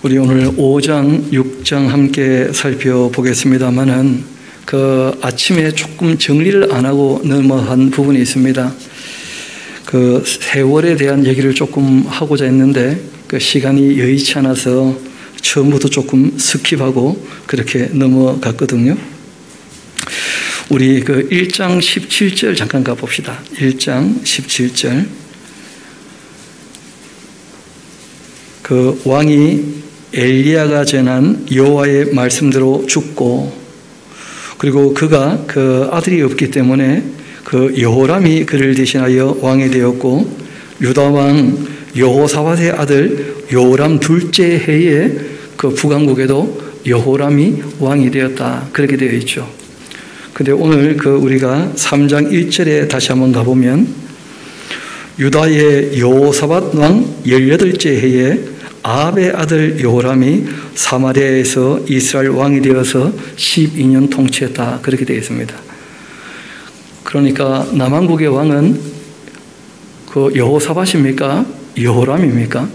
우리 오늘 5장, 6장 함께 살펴보겠습니다만은 그 아침에 조금 정리를 안 하고 넘어간 부분이 있습니다. 그 세월에 대한 얘기를 조금 하고자 했는데 그 시간이 여의치 않아서 처음부터 조금 스킵하고 그렇게 넘어갔거든요. 우리 그 1장 17절 잠깐 가봅시다. 1장 17절. 그 왕이 엘리야가 전한 여호와의 말씀대로 죽고, 그리고 그가 그 아들이 없기 때문에 그 여호람이 그를 대신하여 왕이 되었고, 유다 왕 여호사밧의 아들 여호람 둘째 해에 그 북왕국에도 여호람이 왕이 되었다. 그렇게 되어 있죠. 근데 오늘 그 우리가 3장 1절에 다시 한번 가보면, 유다의 여호사밧 왕 18째 해에 아합의 아들 여호람이 사마리아에서 이스라엘 왕이 되어서 12년 통치했다. 그렇게 되어 있습니다. 그러니까 남왕국의 왕은 그 여호사밧입니까? 여호람입니까?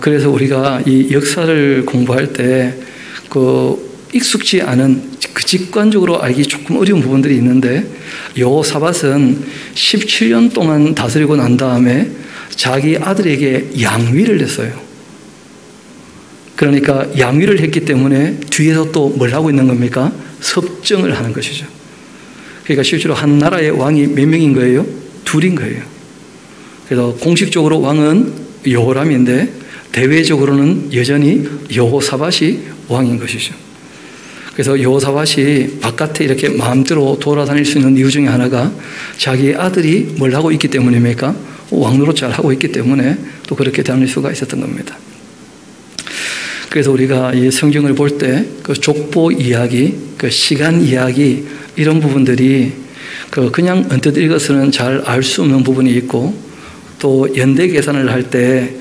그래서 우리가 이 역사를 공부할 때 그 익숙지 않은 그 직관적으로 알기 조금 어려운 부분들이 있는데, 여호사밧은 17년 동안 다스리고 난 다음에 자기 아들에게 양위를 했어요. 그러니까 양위를 했기 때문에 뒤에서 또 뭘 하고 있는 겁니까? 섭정을 하는 것이죠. 그러니까 실제로 한 나라의 왕이 몇 명인 거예요? 둘인 거예요. 그래서 공식적으로 왕은 여호람인데 대외적으로는 여전히 여호사밧이 왕인 것이죠. 그래서 여호사밧이 바깥에 이렇게 마음대로 돌아다닐 수 있는 이유 중에 하나가 자기 아들이 뭘 하고 있기 때문입니까? 왕노릇 잘 하고 있기 때문에 또 그렇게 다닐 수가 있었던 겁니다. 그래서 우리가 이 성경을 볼 때 그 족보 이야기, 그 시간 이야기, 이런 부분들이 그냥 언뜻 읽어서는 잘 알 수 없는 부분이 있고, 또 연대 계산을 할 때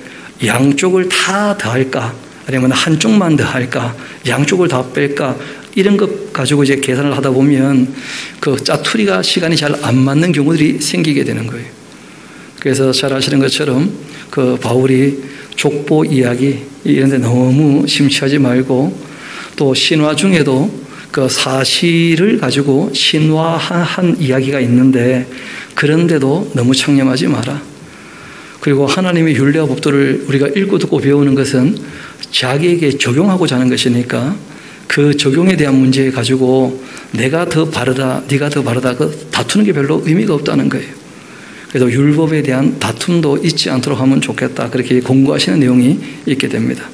양쪽을 다 더할까 아니면 한쪽만 더할까, 양쪽을 다 뺄까, 이런 것 가지고 이제 계산을 하다 보면 그 짜투리가 시간이 잘 안 맞는 경우들이 생기게 되는 거예요. 그래서 잘 아시는 것처럼 그 바울이 족보 이야기 이런 데 너무 심취하지 말고, 또 신화 중에도 그 사실을 가지고 신화한 이야기가 있는데 그런데도 너무 창념하지 마라. 그리고 하나님의 율례와 법도를 우리가 읽고 듣고 배우는 것은 자기에게 적용하고자 하는 것이니까 그 적용에 대한 문제 가지고 내가 더 바르다, 네가 더 바르다, 그 다투는 게 별로 의미가 없다는 거예요. 그래서 율법에 대한 다툼도 있지 않도록 하면 좋겠다. 그렇게 공부하시는 내용이 있게 됩니다.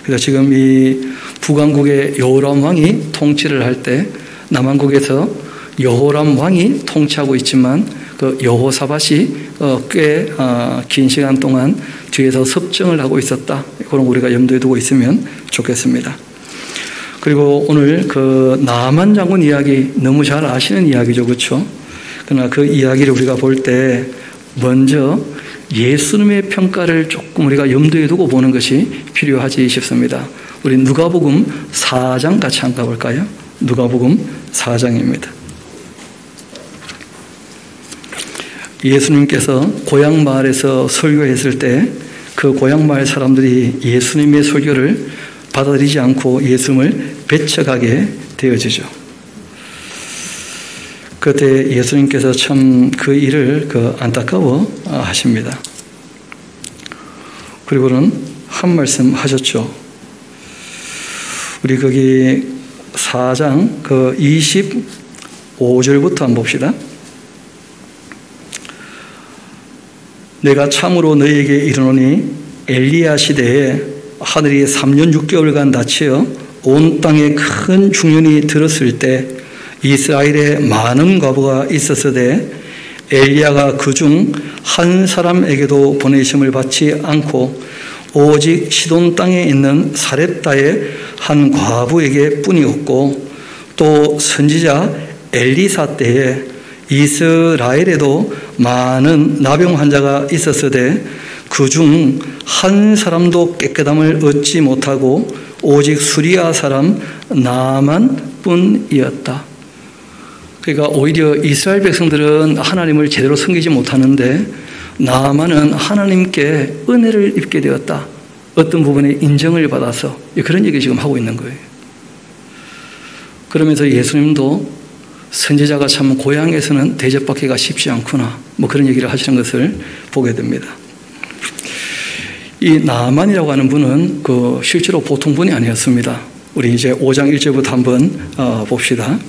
그래서 지금 이 북왕국의 여호람 왕이 통치를 할 때 남왕국에서 여호람 왕이 통치하고 있지만 그 여호사밧이 꽤 긴 시간 동안 뒤에서 섭정을 하고 있었다. 그런 우리가 염두에 두고 있으면 좋겠습니다. 그리고 오늘 그 나만 장군 이야기 너무 잘 아시는 이야기죠, 그렇죠? 그러나 그 이야기를 우리가 볼 때 먼저 예수님의 평가를 조금 우리가 염두에 두고 보는 것이 필요하지 싶습니다. 우리 누가복음 4장 같이 한번 가볼까요? 누가복음 4장입니다. 예수님께서 고향 마을에서 설교했을 때 그 고향 마을 사람들이 예수님의 설교를 받아들이지 않고 예수님을 배척하게 되어지죠. 그때 예수님께서 참 그 일을 안타까워 하십니다. 그리고는 한 말씀 하셨죠. 우리 거기 4장 25절부터 한번 봅시다. 내가 참으로 너희에게 이르노니 엘리야 시대에 하늘이 3년 6개월간 닫혀 온 땅에 큰 중년이 들었을 때 이스라엘에 많은 과부가 있었으되 엘리야가 그중 한 사람에게도 보내심을 받지 않고 오직 시돈 땅에 있는 사렙다의 한 과부에게 뿐이었고, 또 선지자 엘리사 때에 이스라엘에도 많은 나병 환자가 있었으되 그중 한 사람도 깨끗함을 얻지 못하고 오직 수리아 사람 나만 뿐이었다. 그러니까 오히려 이스라엘 백성들은 하나님을 제대로 섬기지 못하는데 나만은 하나님께 은혜를 입게 되었다. 어떤 부분에 인정을 받아서 그런 얘기 지금 하고 있는 거예요. 그러면서 예수님도 선지자가 참 고향에서는 대접받기가 쉽지 않구나 뭐 그런 얘기를 하시는 것을 보게 됩니다. 이 나만이라고 하는 분은 실제로 보통 분이 아니었습니다. 우리 이제 5장 1절부터 한번 봅시다.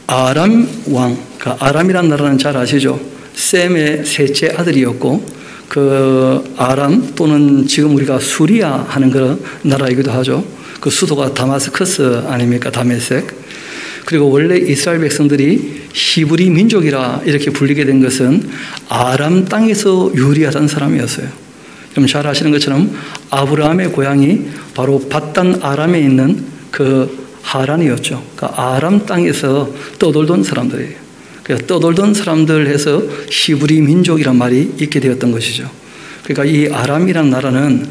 아람 왕, 아람이라는 나라는 잘 아시죠? 셈의 셋째 아들이었고 그 아람 또는 지금 우리가 수리아 하는 그런 나라이기도 하죠. 그 수도가 다마스커스 아닙니까? 다메섹. 그리고 원래 이스라엘 백성들이 히브리 민족이라 이렇게 불리게 된 것은 아람 땅에서 유리하던 사람이었어요. 그럼 잘 아시는 것처럼 아브라함의 고향이 바로 밧단 아람에 있는 그 하란이었죠. 그러니까 아람 땅에서 떠돌던 사람들이에요. 그래서 떠돌던 사람들 해서 히브리 민족이란 말이 있게 되었던 것이죠. 그러니까 이 아람이라는 나라는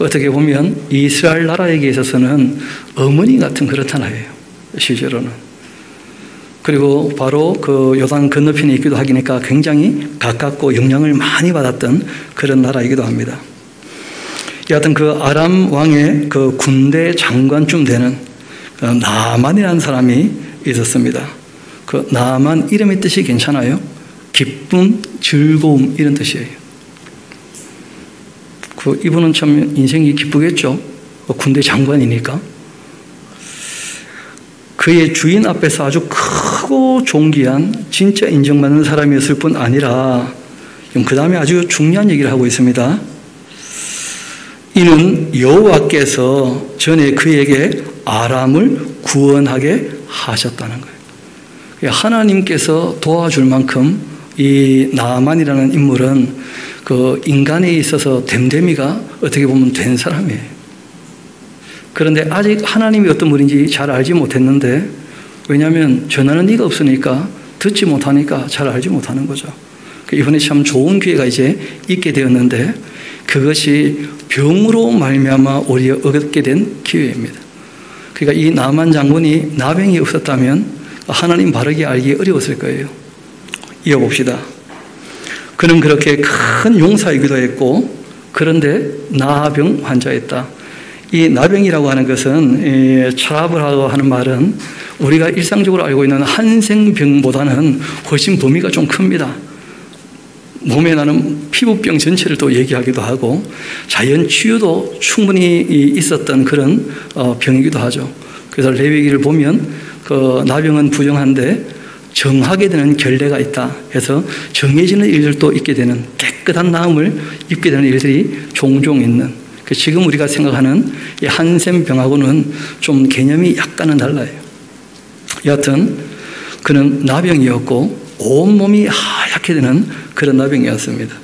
어떻게 보면 이스라엘 나라에게 있어서는 어머니 같은 그런 나라예요. 실제로는. 그리고 바로 그 요단 건너편에 있기도 하니까 굉장히 가깝고 영향을 많이 받았던 그런 나라이기도 합니다. 여하튼 그 아람 왕의 그 군대 장관쯤 되는 나만이라는 사람이 있었습니다. 그 나만 이름의 뜻이 괜찮아요? 기쁨, 즐거움 이런 뜻이에요. 이분은 참 인생이 기쁘겠죠. 군대 장관이니까. 그의 주인 앞에서 아주 크고 존귀한 진짜 인정받는 사람이었을 뿐 아니라 그 다음에 아주 중요한 얘기를 하고 있습니다. 이는 여호와께서 전에 그에게 아람을 구원하게 하셨다는 거예요. 하나님께서 도와줄 만큼 이 나만이라는 인물은 그 인간에 있어서 됨됨이가 어떻게 보면 된 사람이에요. 그런데 아직 하나님이 어떤 분인지 잘 알지 못했는데 왜냐하면 전하는 이가 없으니까 듣지 못하니까 잘 알지 못하는 거죠. 이번에 참 좋은 기회가 이제 있게 되었는데 그것이 병으로 말미암아 오히려 얻게 된 기회입니다. 그러니까 이 나만 장군이 나병이 없었다면 하나님 바르게 알기 어려웠을 거예요. 이어봅시다. 그는 그렇게 큰 용사이기도 했고 그런데 나병 환자였다. 이 나병이라고 하는 것은 트러블하고 하는 말은 우리가 일상적으로 알고 있는 한생병보다는 훨씬 범위가 좀 큽니다. 몸에 나는 피부병 전체를 또 얘기하기도 하고 자연 치유도 충분히 있었던 그런 병이기도 하죠. 그래서 레위기를 보면 그 나병은 부정한데 정하게 되는 결례가 있다 해서 정해지는 일들도 있게 되는 깨끗한 나음을 입게 되는 일들이 종종 있는 지금 우리가 생각하는 이 한센병하고는 좀 개념이 약간은 달라요. 여하튼 그는 나병이었고 온몸이 하얗게 되는 그런 나병이었습니다.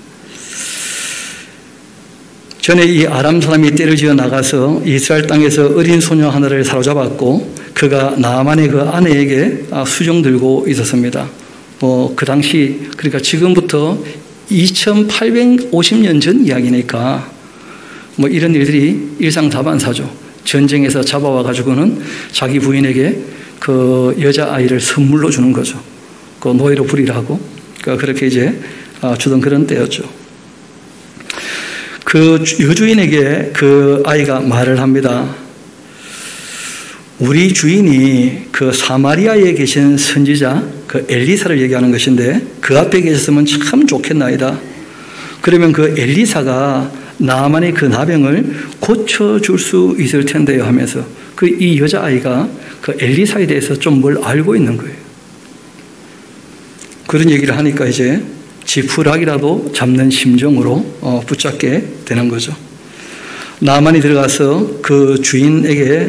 전에 이 아람 사람이 떼를 지어 나가서 이스라엘 땅에서 어린 소녀 하나를 사로잡았고 그가 나만의 그 아내에게 수종 들고 있었습니다. 그 당시 그러니까 지금부터 2850년 전 이야기니까 이런 일들이 일상다반사죠. 전쟁에서 잡아와 가지고는 자기 부인에게 그 여자아이를 선물로 주는 거죠. 그 노예로 부리라고. 그러니까 그렇게 이제 주던 그런 때였죠. 그 여주인에게 그 아이가 말을 합니다. 우리 주인이 그 사마리아에 계신 선지자 그 엘리사를 얘기하는 것인데 그 앞에 계셨으면 참 좋겠나이다. 그러면 그 엘리사가 나만의 그 나병을 고쳐줄 수 있을 텐데요 하면서 이 여자아이가 그 엘리사에 대해서 좀 뭘 알고 있는 거예요. 그런 얘기를 하니까 이제 지푸라기라도 잡는 심정으로 붙잡게 되는 거죠. 나만이 들어가서 그 주인에게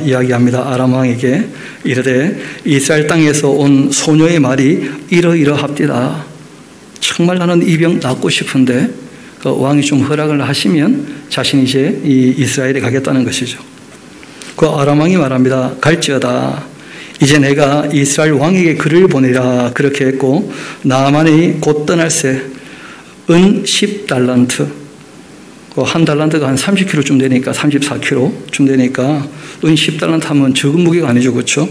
이야기합니다. 아람 왕에게 이르되 이스라엘 땅에서 온 소녀의 말이 이러이러합디다. 정말 나는 이 병 낫고 싶은데 그 왕이 좀 허락을 하시면 자신이 이제 이 이스라엘에 가겠다는 것이죠. 그 아람 왕이 말합니다. 갈지어다. 이제 내가 이스라엘 왕에게 글을 보내라 그렇게 했고 나만이 곧 떠날새 은 10달란트 한 달란트가 한 30kg쯤 되니까 34kg쯤 되니까 은 10달란트 하면 적은 무게가 아니죠. 그렇죠?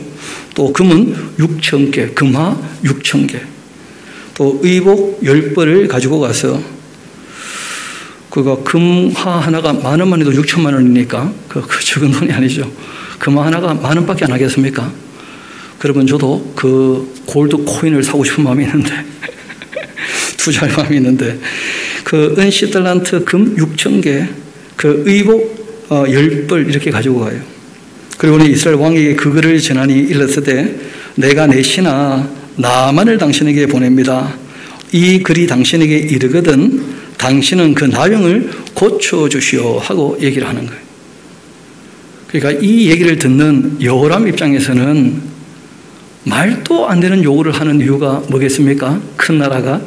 또 금은 6,000개 금화 6,000개 또 의복 10벌을 가지고 가서 그거 금화 하나가 10,000원 해도 6천만 원이니까 그 적은 돈이 아니죠. 금화 하나가 10,000원밖에 안 하겠습니까? 그러면 저도 그 골드 코인을 사고 싶은 마음이 있는데 투자할 마음이 있는데 그 은시 달란트 금 6,000개 그 의복 10벌 이렇게 가지고 가요. 그리고 이스라엘 왕에게 그 글을 전하니 일렀으되 내가 내 신하 나만을 당신에게 보냅니다. 이 글이 당신에게 이르거든 당신은 그 나병을 고쳐주시오 하고 얘기를 하는 거예요. 그러니까 이 얘기를 듣는 여호람 입장에서는 말도 안 되는 요구를 하는 이유가 뭐겠습니까? 큰 나라가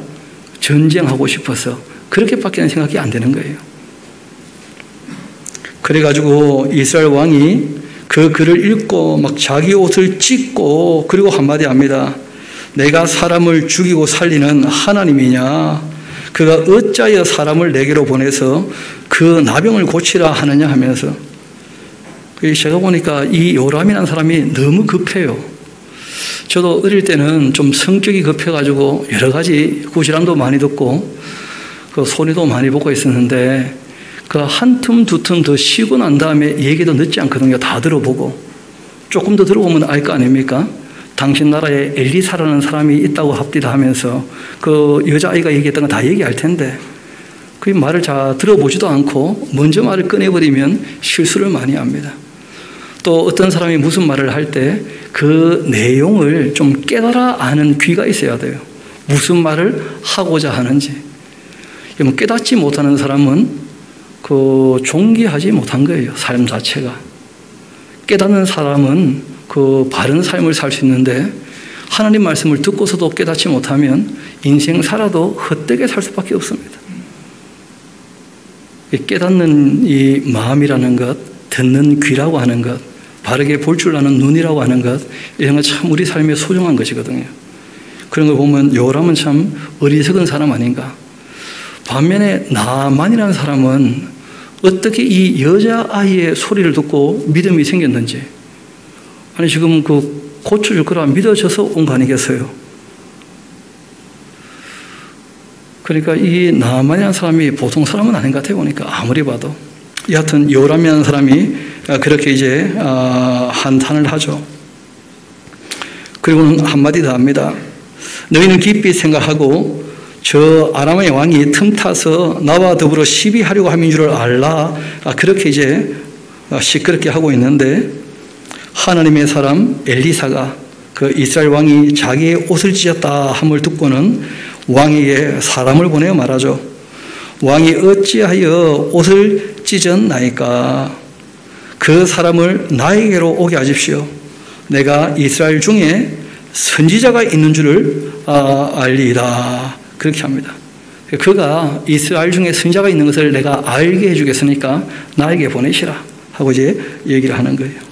전쟁하고 싶어서 그렇게밖에 생각이 안 되는 거예요. 그래가지고 이스라엘 왕이 그 글을 읽고 막 자기 옷을 찢고 그리고 한마디 합니다. 내가 사람을 죽이고 살리는 하나님이냐? 그가 어찌하여 사람을 내게로 보내서 그 나병을 고치라 하느냐 하면서 제가 보니까 이 요람이라는 사람이 너무 급해요. 저도 어릴 때는 좀 성격이 급해가지고 여러 가지 구실함도 많이 듣고 그 손해도 많이 보고 있었는데 그 한 틈 두 틈 더 쉬고 난 다음에 얘기도 늦지 않거든요. 다 들어보고 조금 더 들어보면 알 거 아닙니까? 당신 나라에 엘리사라는 사람이 있다고 합디다 하면서 그 여자아이가 얘기했던 거 다 얘기할 텐데 그 말을 잘 들어보지도 않고 먼저 말을 꺼내버리면 실수를 많이 합니다. 또 어떤 사람이 무슨 말을 할 때 그 내용을 좀 깨달아 아는 귀가 있어야 돼요. 무슨 말을 하고자 하는지. 깨닫지 못하는 사람은 그 존귀하지 못한 거예요. 삶 자체가. 깨닫는 사람은 그 바른 삶을 살 수 있는데 하나님 말씀을 듣고서도 깨닫지 못하면 인생 살아도 헛되게 살 수밖에 없습니다. 깨닫는 이 마음이라는 것, 듣는 귀라고 하는 것, 바르게 볼 줄 아는 눈이라고 하는 것, 이런 건 참 우리 삶에 소중한 것이거든요. 그런 걸 보면 요람은 참 어리석은 사람 아닌가. 반면에 나만이라는 사람은 어떻게 이 여자아이의 소리를 듣고 믿음이 생겼는지, 아니 지금 그 고쳐줄 거라 믿어져서 온 거 아니겠어요? 그러니까 이 나만이라는 사람이 보통 사람은 아닌 것 같아요. 보니까 아무리 봐도. 여하튼 요람이라는 사람이 그렇게 이제 한탄을 하죠. 그리고는 한마디 더 합니다. 너희는 깊이 생각하고 저 아람의 왕이 틈타서 나와 더불어 시비하려고 함인 줄을 알라. 그렇게 이제 시끄럽게 하고 있는데 하나님의 사람 엘리사가 그 이스라엘 왕이 자기의 옷을 찢었다 함을 듣고는 왕에게 사람을 보내어 말하죠. 왕이 어찌하여 옷을 찢었나이까? 그 사람을 나에게로 오게 하십시오. 내가 이스라엘 중에 선지자가 있는 줄을 알리이다. 그렇게 합니다. 그가 이스라엘 중에 선지자가 있는 것을 내가 알게 해주겠으니까 나에게 보내시라 하고 이제 얘기를 하는 거예요.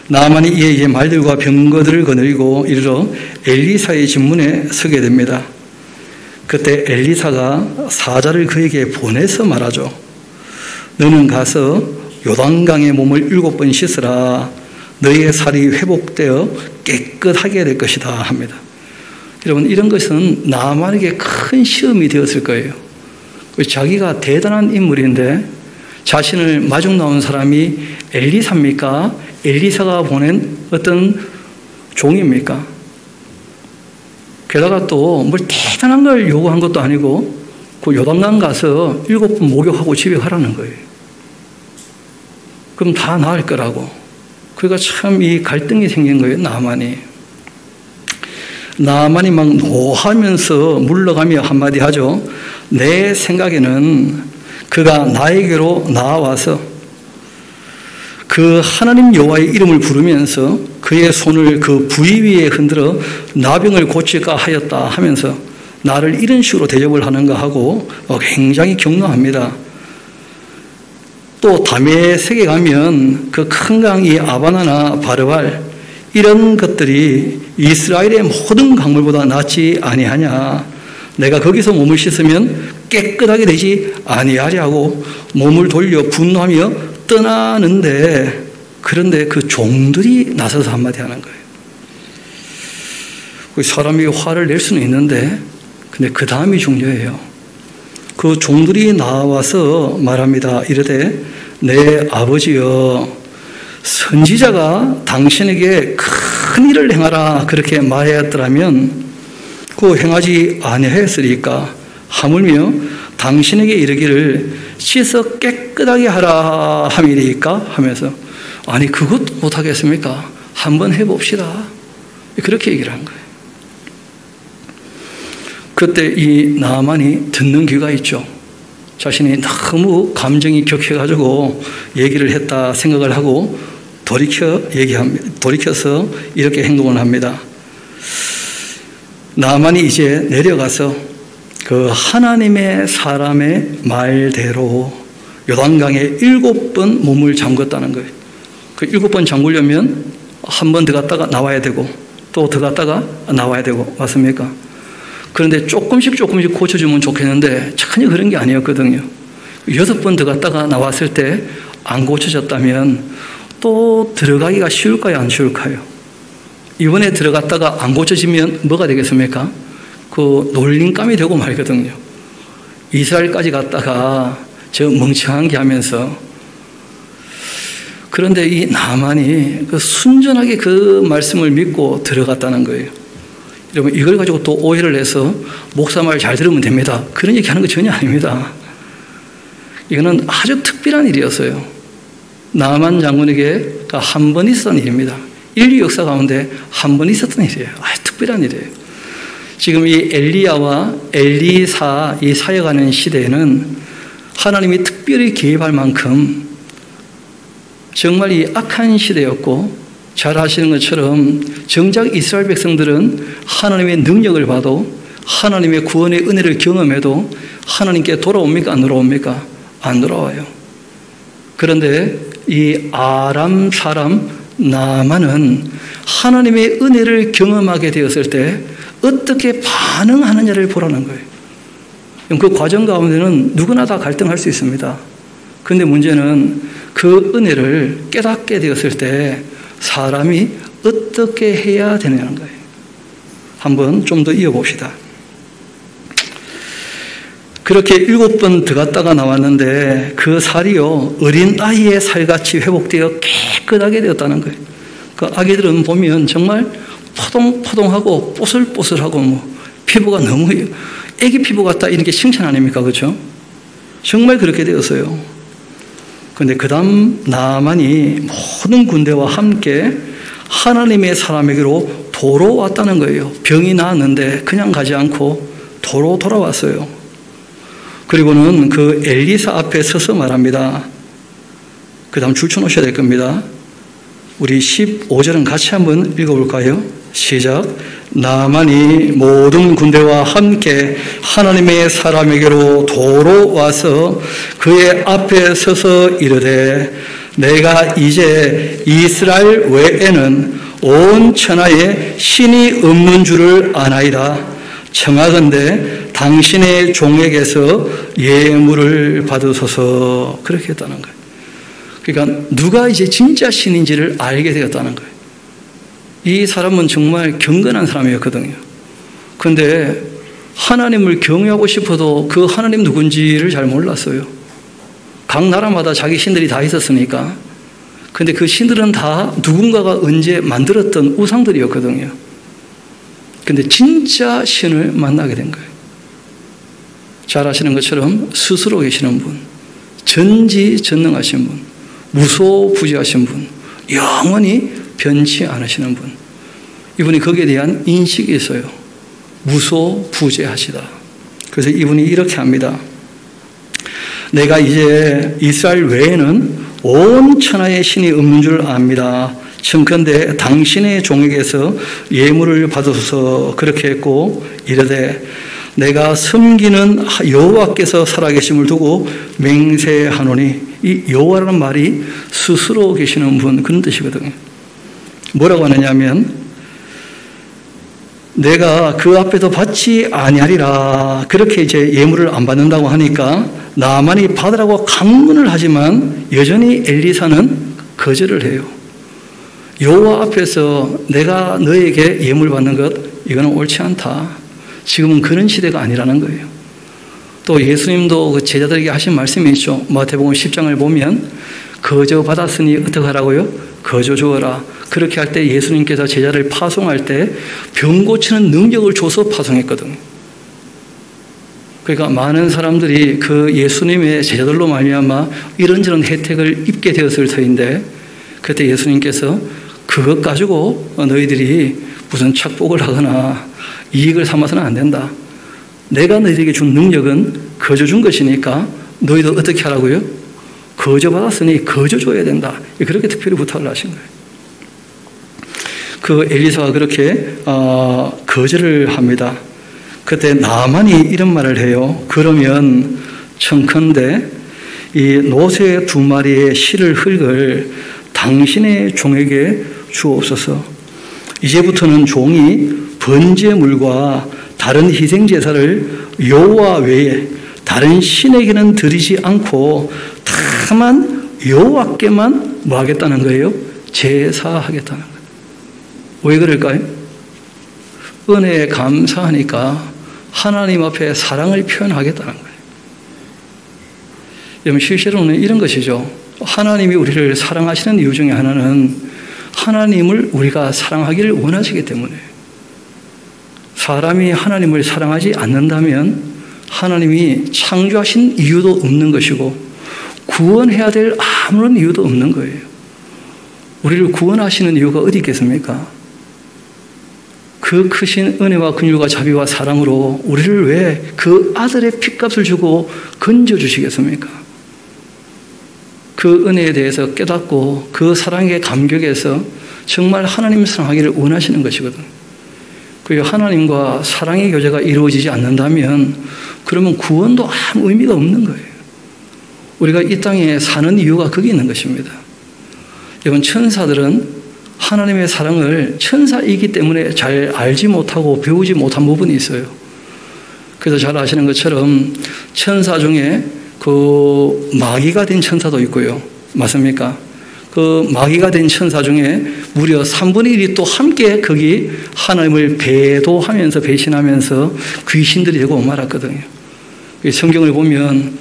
나만이 이에 말들과 병거들을 거느리고 이르러 엘리사의 진문에 서게 됩니다. 그때 엘리사가 사자를 그에게 보내서 말하죠. 너는 가서 요단강에 몸을 7번 씻으라. 너의 살이 회복되어 깨끗하게 될 것이다 합니다. 여러분, 이런 것은 나만에게 큰 시험이 되었을 거예요. 자기가 대단한 인물인데 자신을 마중 나온 사람이 엘리사입니까? 엘리사가 보낸 어떤 종입니까? 게다가 또 뭘 대단한 걸 요구한 것도 아니고 그 요단강 가서 7번 목욕하고 집에 가라는 거예요. 그럼 다 나을 거라고. 그러니까 참 이 갈등이 생긴 거예요. 나만이 막 노하면서 물러가며 한마디 하죠. 내 생각에는 그가 나에게로 나와서 그 하나님 여호와의 이름을 부르면서 그의 손을 그 부위 위에 흔들어 나병을 고칠까 하였다 하면서 나를 이런 식으로 대접을 하는가 하고 굉장히 격노합니다. 또 다메섹에 가면 그 큰 강이 아바나나 바르발 이런 것들이 이스라엘의 모든 강물보다 낫지 아니하냐. 내가 거기서 몸을 씻으면 깨끗하게 되지 아니하냐고 몸을 돌려 분노하며 떠나는데, 그런데 그 종들이 나서서 한마디 하는 거예요. 사람이 화를 낼 수는 있는데 근데 그 다음이 중요해요. 그 종들이 나와서 말합니다. 이르되 내 아버지여, 선지자가 당신에게 큰 일을 행하라 그렇게 말하였더라면 그 행하지 아니하였으리까. 하물며 당신에게 이르기를 씻어 깨끗하게 하라 함이리까 하면서, 아니 그것도 못하겠습니까? 한번 해봅시다. 그렇게 얘기를 한 거예요. 그때 이 나아만이 듣는 귀가 있죠. 자신이 너무 감정이 격해가지고 얘기를 했다 생각을 하고 돌이켜서 이렇게 행동을 합니다. 나아만이 이제 내려가서 그 하나님의 사람의 말대로 요단강에 7번 몸을 잠궜다는 거예요. 그 7번 잠그려면 한 번 들어갔다가 나와야 되고 또 들어갔다가 나와야 되고, 맞습니까? 그런데 조금씩 고쳐주면 좋겠는데 전혀 그런 게 아니었거든요. 6번 들어갔다가 나왔을 때 안 고쳐졌다면 또 들어가기가 쉬울까요, 안 쉬울까요? 이번에 들어갔다가 안 고쳐지면 뭐가 되겠습니까? 그 놀림감이 되고 말거든요. 이스라엘까지 갔다가 저 멍청한 게 하면서. 그런데 이 나만이 그 순전하게 그 말씀을 믿고 들어갔다는 거예요. 여러분, 이걸 가지고 또 오해를 해서 목사 말 잘 들으면 됩니다, 그런 얘기 하는 거 전혀 아닙니다. 이거는 아주 특별한 일이었어요. 나만 장군에게 한 번 있었던 일입니다. 인류 역사 가운데 한 번 있었던 일이에요. 아주 특별한 일이에요. 지금 이 엘리야와 엘리사 이 사역하는 시대에는 하나님이 특별히 개입할 만큼 정말 이 악한 시대였고, 잘 아시는 것처럼 정작 이스라엘 백성들은 하나님의 능력을 봐도, 하나님의 구원의 은혜를 경험해도 하나님께 돌아옵니까, 안 돌아옵니까? 안 돌아와요. 그런데 이 아람 사람 나아만은 하나님의 은혜를 경험하게 되었을 때 어떻게 반응하느냐를 보라는 거예요. 그 과정 가운데는 누구나 다 갈등할 수 있습니다. 그런데 문제는 그 은혜를 깨닫게 되었을 때 사람이 어떻게 해야 되느냐는 거예요. 한번 좀 더 이어봅시다. 그렇게 7번 들어갔다가 나왔는데 그 살이요, 어린 아이의 살같이 회복되어 깨끗하게 되었다는 거예요. 그 아기들은 보면 정말 포동포동하고 뽀슬뽀슬하고 피부가 너무 애기 피부 같다, 이런 게 칭찬 아닙니까? 그렇죠? 정말 그렇게 되었어요. 그런데 그 다음 나아만이 모든 군대와 함께 하나님의 사람에게로 도로 왔다는 거예요. 병이 나았는데 그냥 가지 않고 도로 돌아왔어요. 그리고는 그 엘리사 앞에 서서 말합니다. 그 다음 줄 쳐놓으셔야 될 겁니다. 우리 15절은 같이 한번 읽어볼까요? 시작. 나아만이 모든 군대와 함께 하나님의 사람에게로 도로 와서 그의 앞에 서서 이르되, 내가 이제 이스라엘 외에는 온 천하에 신이 없는 줄을 아나이다. 청하건대 당신의 종에게서 예물을 받으소서. 그렇게 했다는 거예요. 그러니까 누가 이제 진짜 신인지를 알게 되었다는 거예요. 이 사람은 정말 경건한 사람이었거든요. 그런데 하나님을 경외하고 싶어도 그 하나님 누군지를 잘 몰랐어요. 각 나라마다 자기 신들이 다 있었으니까. 그런데 그 신들은 다 누군가가 언제 만들었던 우상들이었거든요. 그런데 진짜 신을 만나게 된 거예요. 잘 아시는 것처럼 스스로 계시는 분, 전지전능하신 분, 무소부지하신 분, 영원히 변치 않으시는 분, 이분이 거기에 대한 인식이 있어요. 무소부재하시다. 그래서 이분이 이렇게 합니다. 내가 이제 이스라엘 외에는 온 천하의 신이 없는 줄 압니다. 청컨대 당신의 종에게서 예물을 받으소서. 그렇게 했고 이르되, 내가 섬기는 여호와께서 살아계심을 두고 맹세하노니, 이 여호와라는 말이 스스로 계시는 분, 그런 뜻이거든요. 뭐라고 하느냐면, 내가 그 앞에도 받지 아니하리라. 그렇게 이제 예물을 안 받는다고 하니까 나만이 받으라고 강문을 하지만 여전히 엘리사는 거절을 해요. 여호와 앞에서 내가 너에게 예물 받는 것, 이거는 옳지 않다. 지금은 그런 시대가 아니라는 거예요. 또 예수님도 그 제자들에게 하신 말씀이 있죠. 마태복음 10장을 보면 거저 받았으니 어떻게 하라고요? 거저 주어라. 그렇게 할 때 예수님께서 제자를 파송할 때 병 고치는 능력을 줘서 파송했거든요. 그러니까 많은 사람들이 그 예수님의 제자들로 말미암아 이런저런 혜택을 입게 되었을 터인데, 그때 예수님께서 그것 가지고 너희들이 무슨 착복을 하거나 이익을 삼아서는 안 된다. 내가 너희들에게 준 능력은 거저 준 것이니까 너희도 어떻게 하라고요? 거저 받았으니 거저 줘야 된다. 그렇게 특별히 부탁을 하신 거예요. 그 엘리사가 그렇게 거절을 합니다. 그때 나만이 이런 말을 해요. 그러면 청컨대 이 노새 2마리의 실을 흙을 당신의 종에게 주옵소서. 이제부터는 종이 번제물과 다른 희생제사를 여호와 외에 다른 신에게는 드리지 않고 다만 여호와께만 뭐 하겠다는 거예요? 제사하겠다는 거예요. 왜 그럴까요? 은혜에 감사하니까 하나님 앞에 사랑을 표현하겠다는 거예요. 여러분, 실제로는 이런 것이죠. 하나님이 우리를 사랑하시는 이유 중에 하나는 하나님을 우리가 사랑하기를 원하시기 때문에, 사람이 하나님을 사랑하지 않는다면 하나님이 창조하신 이유도 없는 것이고 구원해야 될 아무런 이유도 없는 거예요. 우리를 구원하시는 이유가 어디 있겠습니까? 그 크신 은혜와 긍휼과 자비와 사랑으로 우리를 왜 그 아들의 핏값을 주고 건져주시겠습니까? 그 은혜에 대해서 깨닫고 그 사랑에 감격해서 정말 하나님을 사랑하기를 원하시는 것이거든. 그리고 하나님과 사랑의 교제가 이루어지지 않는다면 그러면 구원도 아무 의미가 없는 거예요. 우리가 이 땅에 사는 이유가 거기 있는 것입니다. 여러분, 천사들은 하나님의 사랑을 천사이기 때문에 잘 알지 못하고 배우지 못한 부분이 있어요. 그래서 잘 아시는 것처럼 천사 중에 그 마귀가 된 천사도 있고요. 맞습니까? 그 마귀가 된 천사 중에 무려 3분의 1이 또 함께 거기 하나님을 배도하면서 배신하면서 귀신들이 되고 말았거든요. 성경을 보면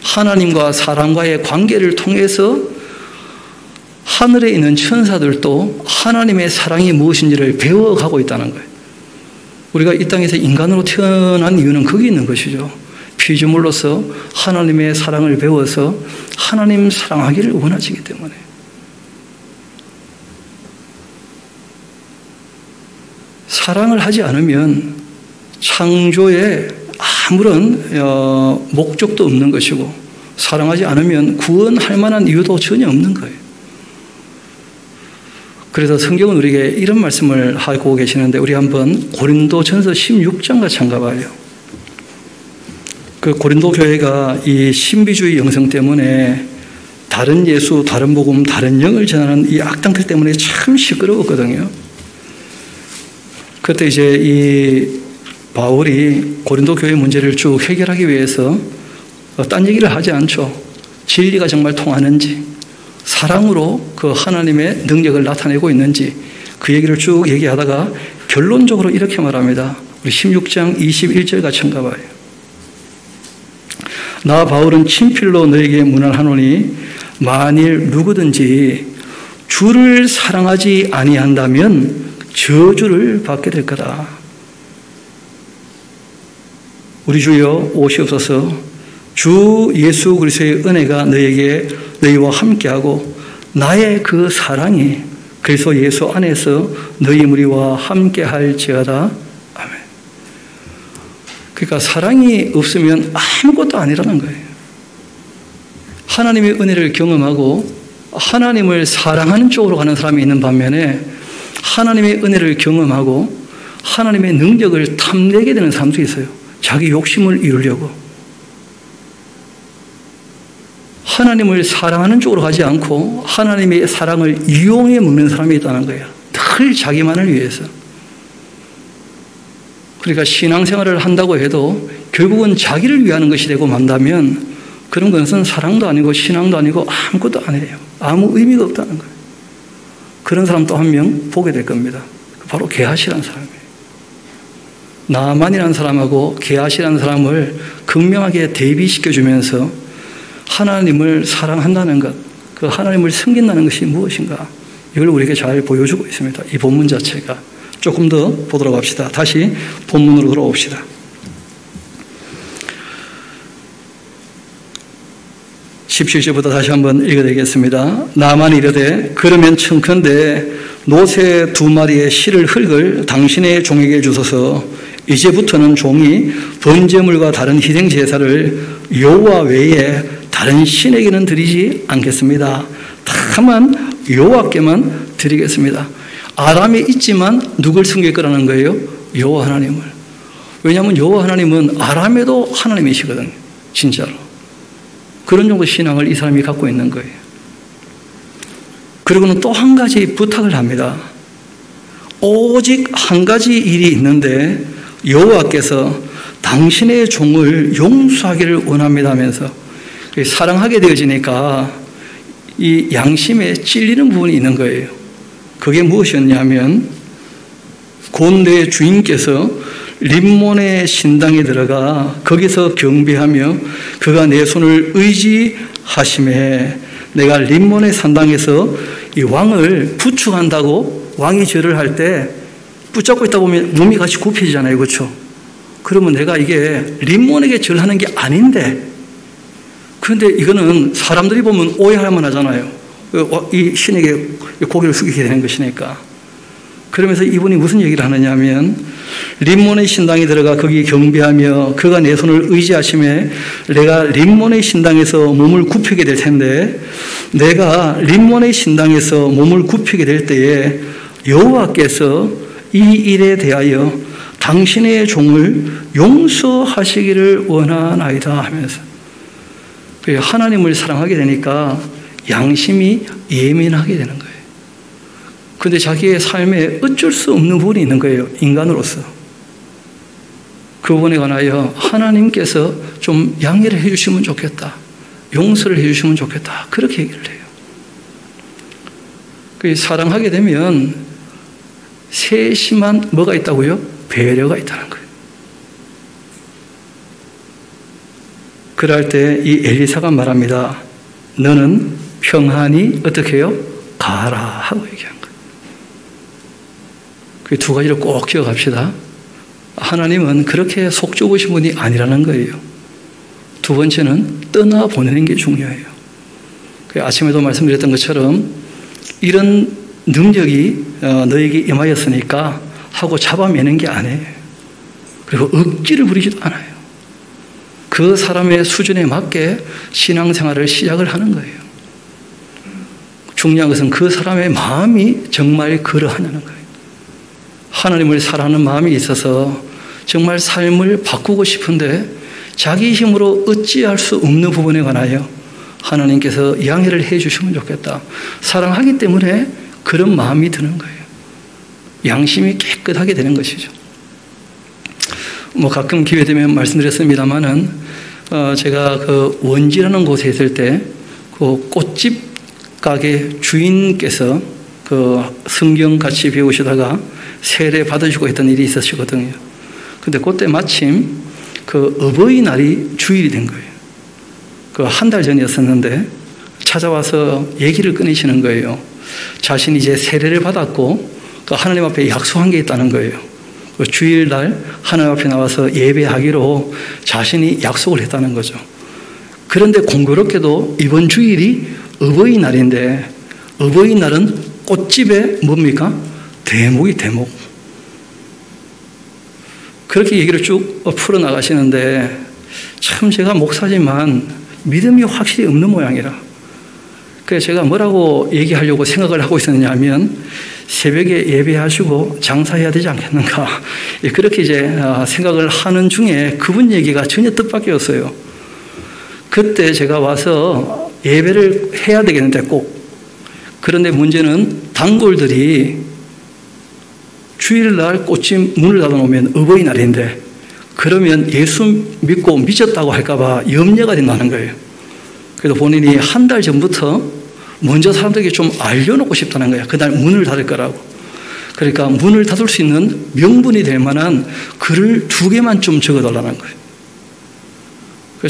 하나님과 사람과의 관계를 통해서 하늘에 있는 천사들도 하나님의 사랑이 무엇인지를 배워가고 있다는 거예요. 우리가 이 땅에서 인간으로 태어난 이유는 거기 있는 것이죠. 피조물로서 하나님의 사랑을 배워서 하나님 사랑하기를 원하시기 때문에. 사랑을 하지 않으면 창조에 아무런 목적도 없는 것이고, 사랑하지 않으면 구원할 만한 이유도 전혀 없는 거예요. 그래서 성경은 우리에게 이런 말씀을 하고 계시는데, 우리 한번 고린도전서 16장 같이 한가 봐요. 그 고린도 교회가 이 신비주의 영성 때문에 다른 예수, 다른 복음, 다른 영을 전하는 이 악당들 때문에 참 시끄러웠거든요. 그때 이제 이 바울이 고린도 교회 문제를 쭉 해결하기 위해서 딴 얘기를 하지 않죠. 진리가 정말 통하는지, 사랑으로 그 하나님의 능력을 나타내고 있는지 그 얘기를 쭉 얘기하다가 결론적으로 이렇게 말합니다. 우리 16장 21절 같이 한가 봐요. 나 바울은 친필로 너에게 문안하노니 만일 누구든지 주를 사랑하지 아니한다면 저주를 받게 될 거다. 우리 주여 오시옵소서. 주 예수 그리스도의 은혜가 너희와 함께하고 나의 그 사랑이 그리스도 예수 안에서 너희 무리와 함께할지어다. 아멘. 그러니까 사랑이 없으면 아무것도 아니라는 거예요. 하나님의 은혜를 경험하고 하나님을 사랑하는 쪽으로 가는 사람이 있는 반면에 하나님의 은혜를 경험하고 하나님의 능력을 탐내게 되는 사람도 있어요. 자기 욕심을 이루려고. 하나님을 사랑하는 쪽으로 가지 않고 하나님의 사랑을 이용해 먹는 사람이 있다는 거예요. 늘 자기만을 위해서. 그러니까 신앙생활을 한다고 해도 결국은 자기를 위하는 것이 되고 만다면 그런 것은 사랑도 아니고 신앙도 아니고 아무것도 아니에요. 아무 의미가 없다는 거예요. 그런 사람 또 한 명 보게 될 겁니다. 바로 게하시라는 사람이에요. 나만이라는 사람하고 게하시라는 사람을 극명하게 대비시켜주면서 하나님을 사랑한다는 것, 그 하나님을 섬긴다는 것이 무엇인가, 이걸 우리에게 잘 보여주고 있습니다. 이 본문 자체가. 조금 더 보도록 합시다. 다시 본문으로 돌아옵시다. 17절부터 다시 한번 읽어드리겠습니다. 나만 이르되 그러면 청컨대 노새 2마리의 실을 흙을 당신의 종에게 주소서. 이제부터는 종이 번제물과 다른 희생 제사를 여호와 외에 다른 신에게는 드리지 않겠습니다. 다만 여호와께만 드리겠습니다. 아람에 있지만 누굴 섬길 거라는 거예요? 여호와 하나님을. 왜냐하면 여호와 하나님은 아람에도 하나님이시거든요. 진짜로. 그런 정도 신앙을 이 사람이 갖고 있는 거예요. 그리고는 또 한 가지 부탁을 합니다. 오직 한 가지 일이 있는데 여호와께서 당신의 종을 용서하기를 원합니다 하면서, 사랑하게 되어지니까 이 양심에 찔리는 부분이 있는 거예요. 그게 무엇이었냐면, 곧 내 주인께서 림몬의 신당에 들어가 거기서 경배하며 그가 내 손을 의지하심에 내가 림몬의 산당에서 이 왕을 부축한다고, 왕이 절을 할 때 붙잡고 있다 보면 몸이 같이 굽혀지잖아요. 그렇죠? 그러면 내가 이게 림몬에게 절하는 게 아닌데, 그런데 이거는 사람들이 보면 오해할 만하잖아요. 이 신에게 고개를 숙이게 되는 것이니까. 그러면서 이분이 무슨 얘기를 하느냐 하면, 림몬의 신당에 들어가 거기 경배하며 그가 내 손을 의지하심에 내가 림몬의 신당에서 몸을 굽히게 될 텐데, 내가 림몬의 신당에서 몸을 굽히게 될 때에 여호와께서 이 일에 대하여 당신의 종을 용서하시기를 원하나이다 하면서, 하나님을 사랑하게 되니까 양심이 예민하게 되는 거예요. 그런데 자기의 삶에 어쩔 수 없는 부분이 있는 거예요. 인간으로서. 그 부분에 관하여 하나님께서 좀 양해를 해주시면 좋겠다, 용서를 해주시면 좋겠다, 그렇게 얘기를 해요. 사랑하게 되면 세심한 뭐가 있다고요? 배려가 있다는 거예요. 그럴 때 이 엘리사가 말합니다. 너는 평안히 어떻게 해요? 가라 하고 얘기한 거예요. 그 두 가지를 꼭 기억합시다. 하나님은 그렇게 속 좁으신 분이 아니라는 거예요. 두 번째는 떠나보내는 게 중요해요. 아침에도 말씀드렸던 것처럼 이런 능력이 너에게 임하였으니까 하고 잡아매는 게 아니에요. 그리고 억지를 부리지도 않아요. 그 사람의 수준에 맞게 신앙생활을 시작을 하는 거예요. 중요한 것은 그 사람의 마음이 정말 그러하냐는 거예요. 하나님을 사랑하는 마음이 있어서 정말 삶을 바꾸고 싶은데 자기 힘으로 어찌할 수 없는 부분에 관하여 하나님께서 양해를 해 주시면 좋겠다. 사랑하기 때문에 그런 마음이 드는 거예요. 양심이 깨끗하게 되는 것이죠. 가끔 기회되면 말씀드렸습니다만은 제가 그 원지라는 곳에 있을 때 그 꽃집 가게 주인께서 그 성경 같이 배우시다가 세례 받으시고 했던 일이 있으시거든요. 근데 그때 마침 그 어버이날이 주일이 된 거예요. 그 한 달 전이었었는데 찾아와서 얘기를 꺼내시는 거예요. 자신이 이제 세례를 받았고 그 하나님 앞에 약속한 게 있다는 거예요. 그 주일날 하나님 앞에 나와서 예배하기로 자신이 약속을 했다는 거죠. 그런데 공교롭게도 이번 주일이 어버이날인데, 어버이날은 꽃집에 뭡니까? 대목이 대목. 그렇게 얘기를 쭉 풀어나가시는데 참 제가 목사지만 믿음이 확실히 없는 모양이라. 그래서 제가 뭐라고 얘기하려고 생각을 하고 있었느냐 하면, 새벽에 예배하시고 장사해야 되지 않겠는가, 그렇게 이제 생각을 하는 중에 그분 얘기가 전혀 뜻밖이었어요. 그때 제가 와서 예배를 해야 되겠는데 꼭. 그런데 문제는 단골들이 주일날 꽃집 문을 닫아놓으면 어버이날인데 그러면 예수 믿고 미쳤다고 할까봐 염려가 된다는 거예요. 그래서 본인이 한 달 전부터 먼저 사람들에게 좀 알려놓고 싶다는 거예요. 그날 문을 닫을 거라고. 그러니까 문을 닫을 수 있는 명분이 될 만한 글을 2개만 좀 적어달라는 거예요.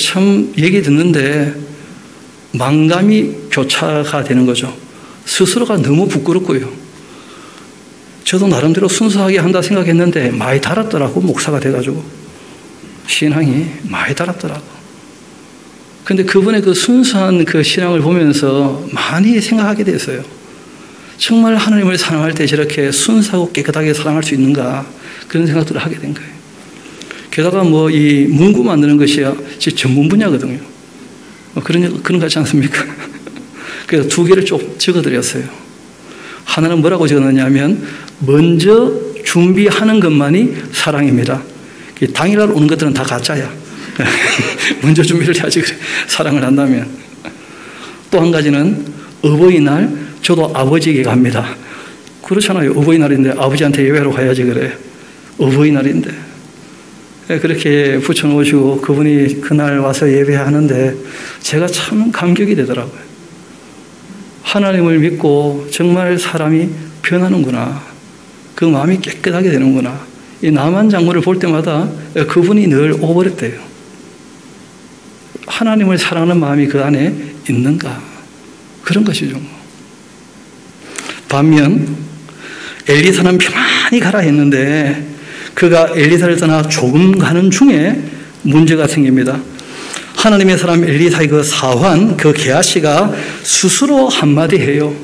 참 얘기 듣는데 망감이 교차가 되는 거죠. 스스로가 너무 부끄럽고요. 저도 나름대로 순수하게 한다 생각했는데 많이 달았더라고. 목사가 돼가지고 신앙이 많이 달았더라고. 근데 그분의 그 순수한 그 신앙을 보면서 많이 생각하게 됐어요. 정말 하나님을 사랑할 때 저렇게 순수하고 깨끗하게 사랑할 수 있는가, 그런 생각들을 하게 된 거예요. 게다가 뭐 이 문구 만드는 것이 제 전문 분야거든요. 그런 것 같지 않습니까? 그래서 2개를 좀 적어드렸어요. 하나는 뭐라고 적었느냐면, 먼저 준비하는 것만이 사랑입니다. 당일날 오는 것들은 다 가짜야. 먼저 준비를 해야지 그래. 사랑을 한다면. 또 한 가지는 어버이날 저도 아버지에게 갑니다. 그렇잖아요. 어버이날인데 아버지한테 예배하러 가야지 그래. 어버이날인데. 그렇게 붙여놓으시고 그분이 그날 와서 예배하는데 제가 참 감격이 되더라고요. 하나님을 믿고 정말 사람이 변하는구나. 그 마음이 깨끗하게 되는구나. 이 남한 장모를 볼 때마다 그분이 늘 오버랩돼요. 하나님을 사랑하는 마음이 그 안에 있는가. 그런 것이죠. 반면 엘리사는 편안히 가라 했는데 그가 엘리사를 떠나 조금 가는 중에 문제가 생깁니다. 하나님의 사람 엘리사의 그 사환, 그 게하시가 스스로 한마디 해요.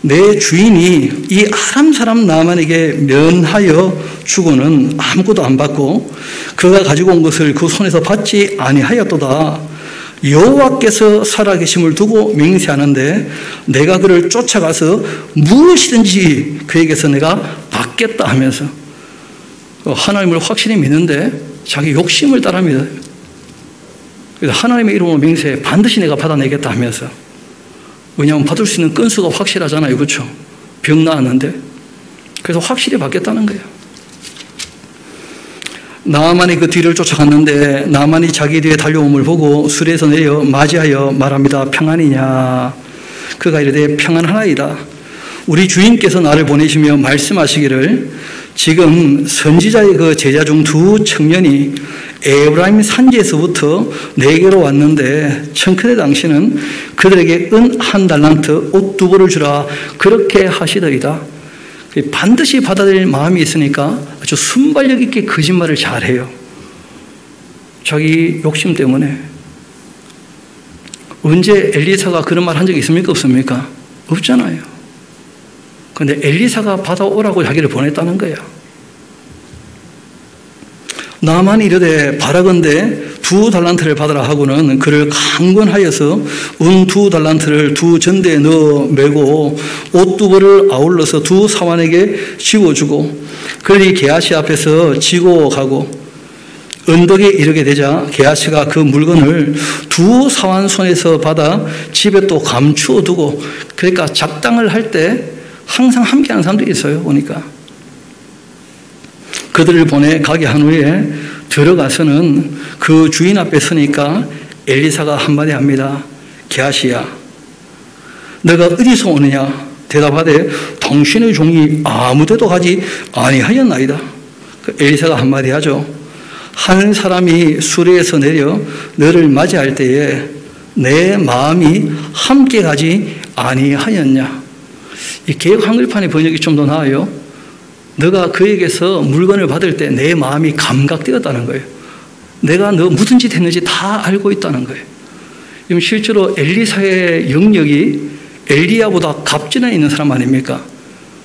내 주인이 이 아람 사람 나만에게 면하여 주고는 아무것도 안 받고 그가 가지고 온 것을 그 손에서 받지 아니하였도다. 여호와께서 살아계심을 두고 맹세하는데 내가 그를 쫓아가서 무엇이든지 그에게서 내가 받겠다 하면서 하나님을 확실히 믿는데 자기 욕심을 따릅니다. 그래서 하나님의 이름으로 맹세해 반드시 내가 받아내겠다 하면서, 왜냐하면 받을 수 있는 건수가 확실하잖아요. 그렇죠? 병 나았는데. 그래서 확실히 받겠다는 거예요. 나만이 그 뒤를 쫓아갔는데 나만이 자기 뒤에 달려옴을 보고 수레에서 내려 맞이하여 말합니다. 평안이냐? 그가 이르되 평안하나이다. 우리 주인께서 나를 보내시며 말씀하시기를 지금 선지자의 그 제자 중 2 청년이 에브라임 산지에서부터 내게로 왔는데 청컨대 당신은 그들에게 은 1달란트 옷 2벌을 주라 그렇게 하시더이다. 반드시 받아들일 마음이 있으니까 아주 순발력 있게 거짓말을 잘해요. 자기 욕심 때문에. 언제 엘리사가 그런 말 한 적이 있습니까? 없습니까? 없잖아요. 그런데 엘리사가 받아오라고 자기를 보냈다는 거야. 나만이 이르되 바라건대 2달란트를 받으라 하고는 그를 강권하여서 은 2달란트를 2 전대에 넣어 메고 옷 2벌을 아울러서 2 사환에게 쥐어주고 그들이 게하시 앞에서 지고 가고 언덕에 이르게 되자 게하시가 그 물건을 2 사환 손에서 받아 집에 또 감추어 두고, 그러니까 작당을 할 때 항상 함께하는 사람들이 있어요. 보니까 그들을 보내 가게 한 후에 들어가서는 그 주인 앞에 서니까 엘리사가 한마디 합니다. 게하시야, 너가 어디서 오느냐? 대답하되 당신의 종이 아무데도 가지 아니하였나이다. 엘리사가 한마디 하죠. 한 사람이 수레에서 내려 너를 맞이할 때에 내 마음이 함께 가지 아니하였냐? 이 개역 한글판의 번역이 좀 더 나아요. 너가 그에게서 물건을 받을 때 내 마음이 감각되었다는 거예요. 내가 너 무슨 짓 했는지 다 알고 있다는 거예요. 실제로 엘리사의 영역이 엘리야보다 갑진에 있는 사람 아닙니까?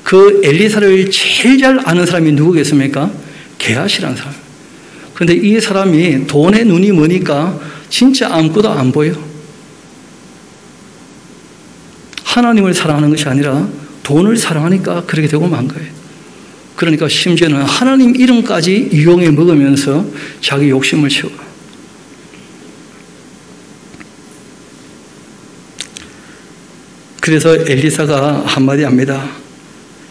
그 엘리사를 제일 잘 아는 사람이 누구겠습니까? 게하시라는 사람. 그런데 이 사람이 돈에 눈이 머니까 진짜 아무것도 안 보여. 하나님을 사랑하는 것이 아니라 돈을 사랑하니까 그렇게 되고 만 거예요. 그러니까 심지어는 하나님 이름까지 이용해 먹으면서 자기 욕심을 채워. 그래서 엘리사가 한마디 합니다.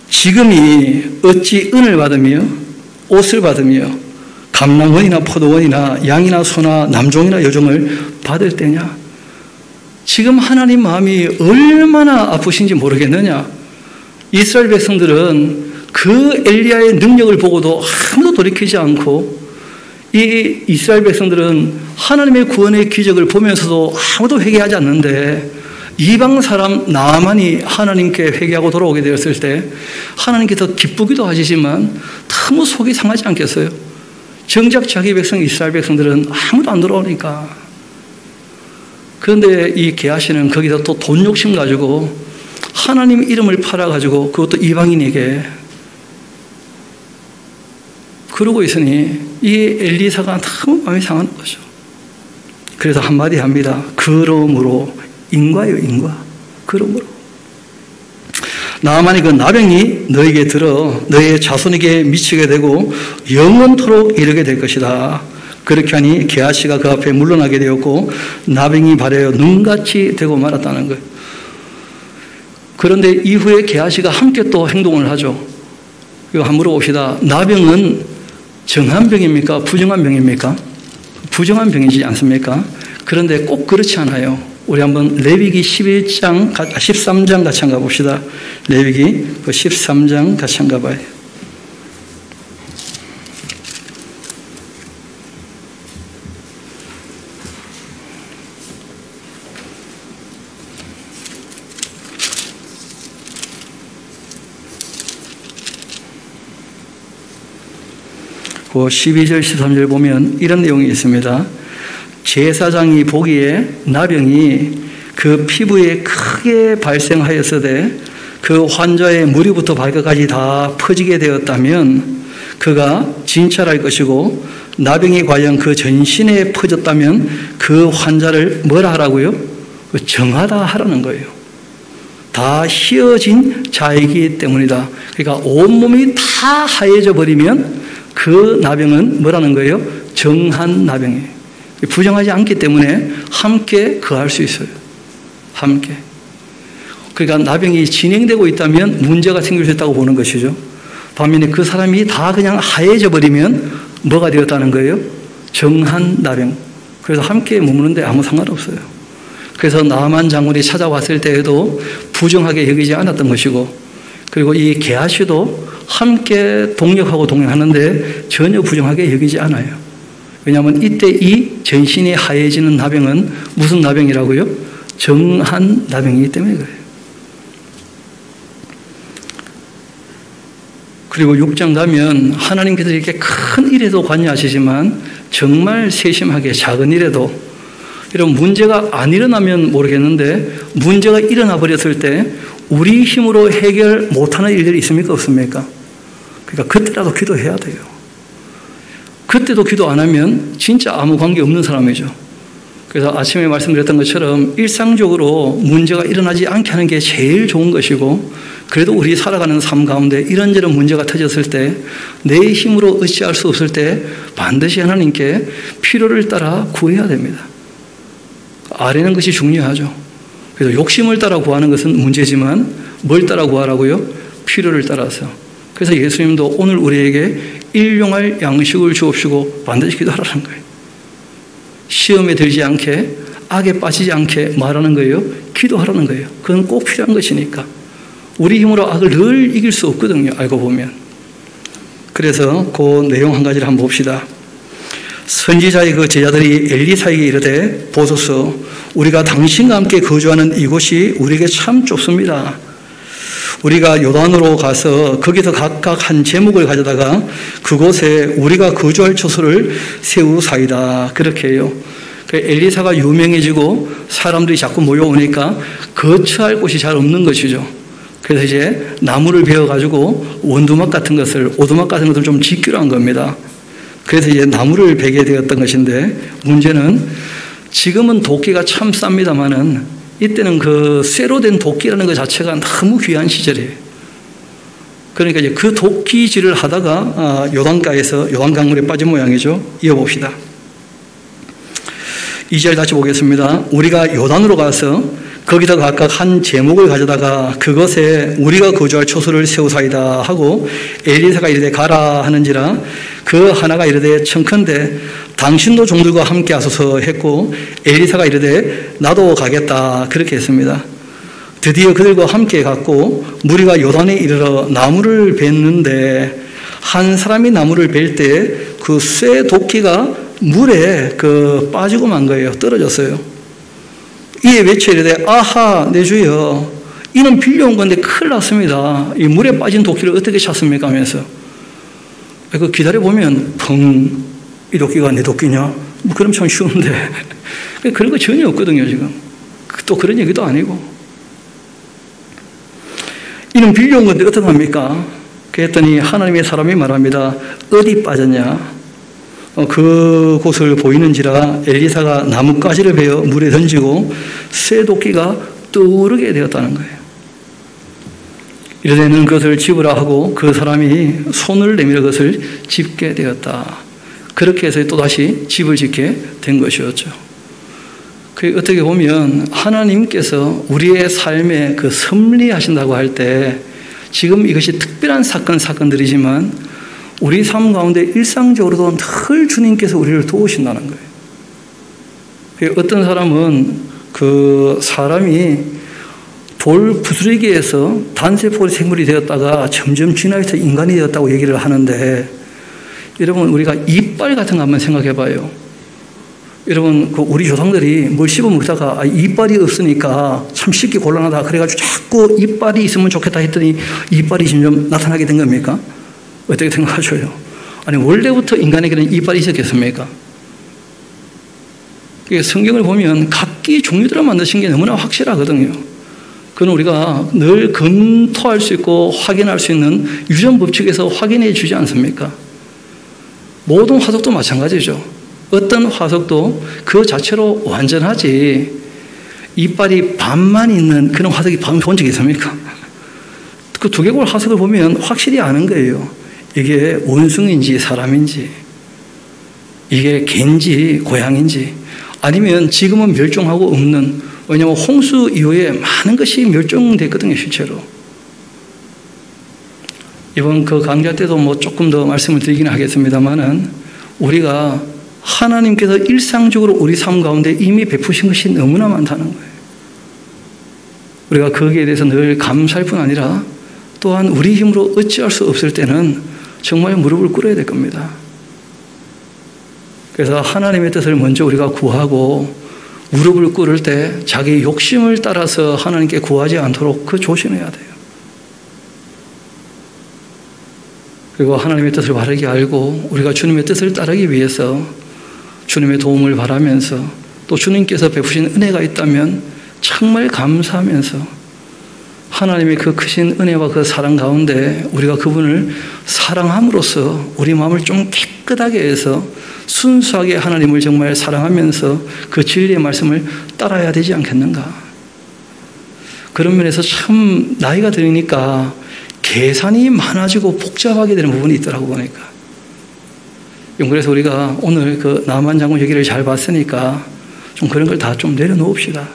지금이 어찌 은을 받으며 옷을 받으며 감람원이나 포도원이나 양이나 소나 남종이나 여종을 받을 때냐? 지금 하나님 마음이 얼마나 아프신지 모르겠느냐? 이스라엘 백성들은 그 엘리야의 능력을 보고도 아무도 돌이키지 않고, 이 이스라엘 백성들은 하나님의 구원의 기적을 보면서도 아무도 회개하지 않는데, 이방 사람 나아만이 하나님께 회개하고 돌아오게 되었을 때 하나님께서 기쁘기도 하시지만 너무 속이 상하지 않겠어요? 정작 자기 백성 이스라엘 백성들은 아무도 안 돌아오니까. 그런데 이 게하시는 거기서 또 돈 욕심 가지고 하나님 이름을 팔아가지고 그것도 이방인에게 그러고 있으니 이 엘리사가 너무 마음이 상하는 거죠. 그래서 한마디 합니다. 그러므로, 인과요, 인과. 그러므로 나아만이 그 나병이 너에게 들어 너의 자손에게 미치게 되고 영원토록 이르게 될 것이다. 그렇게 하니 게하시가 그 앞에 물러나게 되었고 나병이 발하여 눈같이 되고 말았다는 거예요. 그런데 이후에 게하시가 함께 또 행동을 하죠. 이거 한번 물어봅시다. 나병은 정한 병입니까? 부정한 병입니까? 부정한 병이지 않습니까? 그런데 꼭 그렇지 않아요. 우리 한번 레위기 13장 같이 한번 가봅시다. 레위기 13장 같이 한번 가봐요. 그 12절 13절 보면 이런 내용이 있습니다. 제사장이 보기에 나병이 그 피부에 크게 발생하였으되 그 환자의 머리부터 발끝까지 다 퍼지게 되었다면 그가 진찰할 것이고, 나병이 과연 그 전신에 퍼졌다면 그 환자를 뭐라 하라고요? 정하다 하라는 거예요. 다 희어진 자이기 때문이다. 그러니까 온몸이 다 하얘져 버리면 그 나병은 뭐라는 거예요? 정한 나병이에요. 부정하지 않기 때문에 함께 거할 수 있어요. 함께. 그러니까 나병이 진행되고 있다면 문제가 생길 수 있다고 보는 것이죠. 반면에 그 사람이 다 그냥 하얘져 버리면 뭐가 되었다는 거예요? 정한 나병. 그래서 함께 머무는데 아무 상관없어요. 그래서 나만 장군이 찾아왔을 때에도 부정하게 여기지 않았던 것이고, 그리고 이 게하시도 함께 동력하고 동행하는데 전혀 부정하게 여기지 않아요. 왜냐하면 이때 이 전신이 하얘지는 나병은 무슨 나병이라고요? 정한 나병이기 때문에 그래요. 그리고 6장 가면 하나님께서 이렇게 큰 일에도 관여하시지만 정말 세심하게 작은 일에도, 이런 문제가 안 일어나면 모르겠는데 문제가 일어나 버렸을 때 우리 힘으로 해결 못하는 일들이 있습니까? 없습니까? 그러니까 그때라도 기도해야 돼요. 그때도 기도 안 하면 진짜 아무 관계 없는 사람이죠. 그래서 아침에 말씀드렸던 것처럼 일상적으로 문제가 일어나지 않게 하는 게 제일 좋은 것이고, 그래도 우리 살아가는 삶 가운데 이런저런 문제가 터졌을 때 내 힘으로 어찌할 수 없을 때 반드시 하나님께 필요를 따라 구해야 됩니다. 아뢰는 것이 중요하죠. 그래서 욕심을 따라 구하는 것은 문제지만 뭘 따라 구하라고요? 필요를 따라서. 그래서 예수님도 오늘 우리에게 일용할 양식을 주옵시고 반드시 기도하라는 거예요. 시험에 들지 않게, 악에 빠지지 않게 말하는 거예요. 기도하라는 거예요. 그건 꼭 필요한 것이니까. 우리 힘으로 악을 늘 이길 수 없거든요. 알고 보면. 그래서 그 내용 한 가지를 한번 봅시다. 선지자의 그 제자들이 엘리사에게 이르되, 보소서, 우리가 당신과 함께 거주하는 이곳이 우리에게 참 좁습니다. 우리가 요단으로 가서 거기서 각각 한 제목을 가져다가 그곳에 우리가 거주할 처소를 세우사이다. 그렇게 해요. 엘리사가 유명해지고 사람들이 자꾸 모여오니까 거처할 곳이 잘 없는 것이죠. 그래서 이제 나무를 베어가지고 원두막 같은 것을, 오두막 같은 것을 좀 짓기로 한 겁니다. 그래서 이제 나무를 베게 되었던 것인데, 문제는 지금은 도끼가 참 쌉니다만은 이때는 그 쇠로 된 도끼라는 것 자체가 너무 귀한 시절이에요. 그러니까 이제 그 도끼질을 하다가 요단가에서 요단강물에 빠진 모양이죠. 이어봅시다. 2절 다시 보겠습니다. 우리가 요단으로 가서 거기다 각각 한 제목을 가져다가 그것에 우리가 거주할 초소를 세우사이다 하고, 엘리사가 이르되 가라 하는지라 그 하나가 이르되 청컨대 당신도 종들과 함께 하소서 했고, 엘리사가 이르되 나도 가겠다 그렇게 했습니다. 드디어 그들과 함께 갔고 무리가 요단에 이르러 나무를 뱄는데 한 사람이 나무를 벨 때 그 쇠 도끼가 물에 빠지고 만 거예요. 떨어졌어요. 이에 외쳐 이르되 아하 내 주여 이는 빌려온 건데 큰일 났습니다. 이 물에 빠진 도끼를 어떻게 찾습니까 하면서 기다려보면 펑 이 도끼가 내 도끼냐? 뭐 그럼 참 쉬운데 그런 거 전혀 없거든요. 지금 또 그런 얘기도 아니고 이는 빌려온 건데 어떡합니까? 그랬더니 하나님의 사람이 말합니다. 어디 빠졌냐? 그곳을 보이는지라 엘리사가 나뭇가지를 베어 물에 던지고 쇠 도끼가 떠오르게 되었다는 거예요. 이르되는 그것을 집으라 하고 그 사람이 손을 내밀어 그것을 집게 되었다. 그렇게 해서 또다시 집을 짓게 된 것이었죠. 어떻게 보면 하나님께서 우리의 삶에 섭리하신다고 할 때 지금 이것이 특별한 사건들이지만 우리 삶 가운데 일상적으로도 늘 주님께서 우리를 도우신다는 거예요. 어떤 사람은 사람이 돌 부스러기에서 단세포 생물이 되었다가 점점 진화해서 인간이 되었다고 얘기를 하는데 여러분 우리가 이빨 같은 거 한번 생각해 봐요. 여러분 우리 조상들이 뭘 씹어 먹다가 이빨이 없으니까 참 씹기 곤란하다 그래가지고 자꾸 이빨이 있으면 좋겠다 했더니 이빨이 점점 나타나게 된 겁니까? 어떻게 생각하셔요? 아니 원래부터 인간에게는 이빨이 있었겠습니까? 성경을 보면 각기 종류대로 만드신 게 너무나 확실하거든요. 그건 우리가 늘 검토할 수 있고 확인할 수 있는 유전 법칙에서 확인해 주지 않습니까? 모든 화석도 마찬가지죠. 어떤 화석도 그 자체로 완전하지 이빨이 반만 있는 그런 화석이 본 적이 있습니까? 그 두개골 화석을 보면 확실히 아는 거예요. 이게 원숭이인지 사람인지 이게 개인지 고양인지 아니면 지금은 멸종하고 없는 왜냐하면 홍수 이후에 많은 것이 멸종됐거든요. 실제로. 이번 강좌 때도 조금 더 말씀을 드리긴 하겠습니다만은 우리가 하나님께서 일상적으로 우리 삶 가운데 이미 베푸신 것이 너무나 많다는 거예요. 우리가 거기에 대해서 늘 감사할 뿐 아니라 또한 우리 힘으로 어찌할 수 없을 때는 정말 무릎을 꿇어야 될 겁니다. 그래서 하나님의 뜻을 먼저 우리가 구하고 무릎을 꿇을 때 자기 욕심을 따라서 하나님께 구하지 않도록 조심해야 돼요. 그리고 하나님의 뜻을 바르게 알고 우리가 주님의 뜻을 따르기 위해서 주님의 도움을 바라면서 또 주님께서 베푸신 은혜가 있다면 정말 감사하면서 하나님의 그 크신 은혜와 그 사랑 가운데 우리가 그분을 사랑함으로써 우리 마음을 좀 깨끗하게 해서 순수하게 하나님을 정말 사랑하면서 그 진리의 말씀을 따라야 되지 않겠는가. 그런 면에서 참 나이가 들으니까 계산이 많아지고 복잡하게 되는 부분이 있더라고 보니까. 그래서 우리가 오늘 나만 장군 얘기를 잘 봤으니까 좀 그런 걸 다 좀 내려놓읍시다.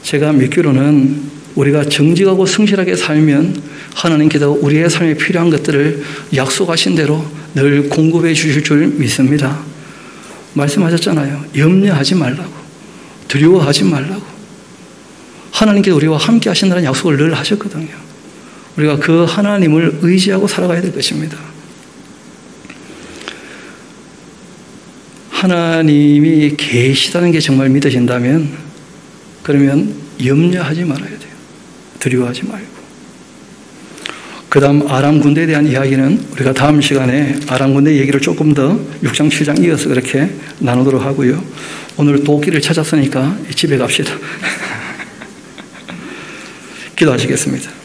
제가 믿기로는 우리가 정직하고 성실하게 살면 하나님께서 우리의 삶에 필요한 것들을 약속하신 대로 늘 공급해 주실 줄 믿습니다. 말씀하셨잖아요. 염려하지 말라고. 두려워하지 말라고. 하나님께서 우리와 함께 하신다는 약속을 늘 하셨거든요. 우리가 그 하나님을 의지하고 살아가야 될 것입니다. 하나님이 계시다는 게 정말 믿어진다면 그러면 염려하지 말아야 돼요. 두려워하지 말고. 그 다음 아람 군대에 대한 이야기는 우리가 다음 시간에 아람 군대 얘기를 조금 더 6장 7장 이어서 그렇게 나누도록 하고요. 오늘 도끼를 찾았으니까 집에 갑시다. 기도하시겠습니다.